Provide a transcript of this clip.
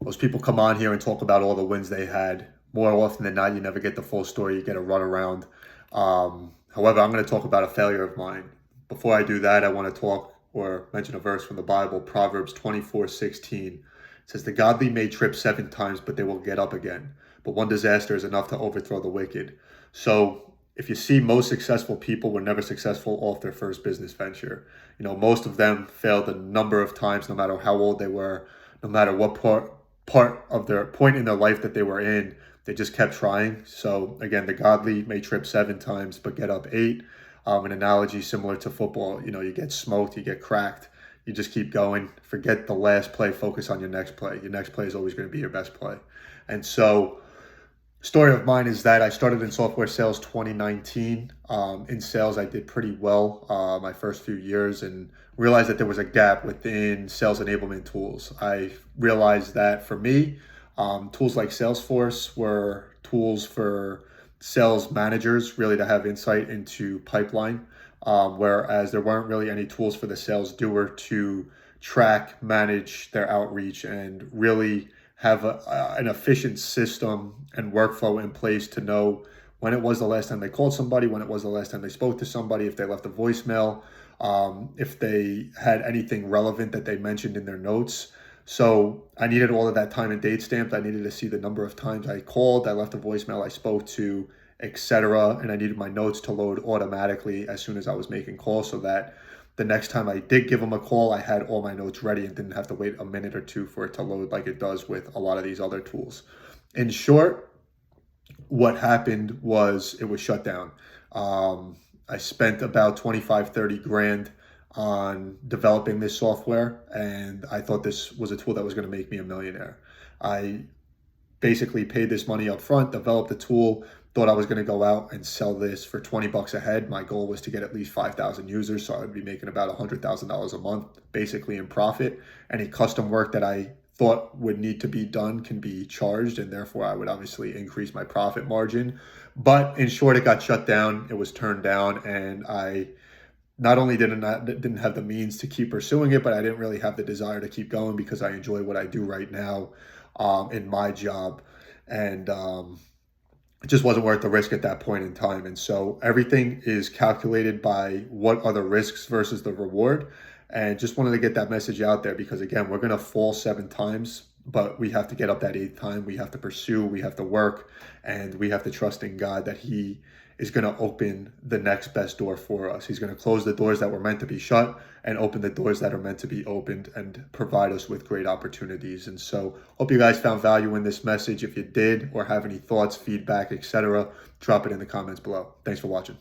Most people come on here and talk about all the wins they had. More often than not, you never get the full story. You get a run around. However, I'm going to talk about a failure of mine. Before I do that, I want to talk or mention a verse from the Bible, Proverbs 24:16. It says, "The godly may trip 7 times, but they will get up again. But one disaster is enough to overthrow the wicked." So if you see, most successful people were never successful off their first business venture. Most of them failed a number of times, no matter how old they were, no matter what part of their point in their life that they were in. They just kept trying. So again, the godly may trip 7 times, but get up eight. An analogy similar to football. You get smoked, you get cracked. You just keep going. Forget the last play. Focus on your next play. Your next play is always going to be your best play. And so, story of mine is that I started in software sales 2019. In sales, I did pretty well my first few years and realized that there was a gap within sales enablement tools. I realized that for me, tools like Salesforce were tools for sales managers really to have insight into pipeline, whereas there weren't really any tools for the sales doer to track, manage their outreach, and really have an efficient system and workflow in place to know when it was the last time they called somebody, when it was the last time they spoke to somebody, if they left a voicemail, if they had anything relevant that they mentioned in their notes. So I needed all of that time and date stamped. I needed to see the number of times I called, I left a voicemail, I spoke to, etc. And I needed my notes to load automatically as soon as I was making calls so that the next time I did give them a call, I had all my notes ready and didn't have to wait a minute or two for it to load like it does with a lot of these other tools. In short, what happened was it was shut down. I spent about 25, 30 grand on developing this software, and I thought this was a tool that was going to make me a millionaire. I basically paid this money up front, developed the tool, thought I was going to go out and sell this for 20 bucks a head. My goal was to get at least 5,000 users, so I would be making about $100,000 a month, basically in profit. Any custom work that I thought would need to be done can be charged, and therefore I would obviously increase my profit margin. But in short, it got shut down, it was turned down, and I not only didn't have the means to keep pursuing it, but I didn't really have the desire to keep going because I enjoy what I do right now in my job. And it just wasn't worth the risk at that point in time. And so everything is calculated by what are the risks versus the reward. And just wanted to get that message out there because, again, we're going to fall 7 times, but we have to get up that eighth time. We have to pursue, we have to work, and we have to trust in God that He is going to open the next best door for us. He's going to close the doors that were meant to be shut and open the doors that are meant to be opened and provide us with great opportunities. And so hope you guys found value in this message. If you did or have any thoughts, feedback, etc., drop it in the comments below. Thanks for watching.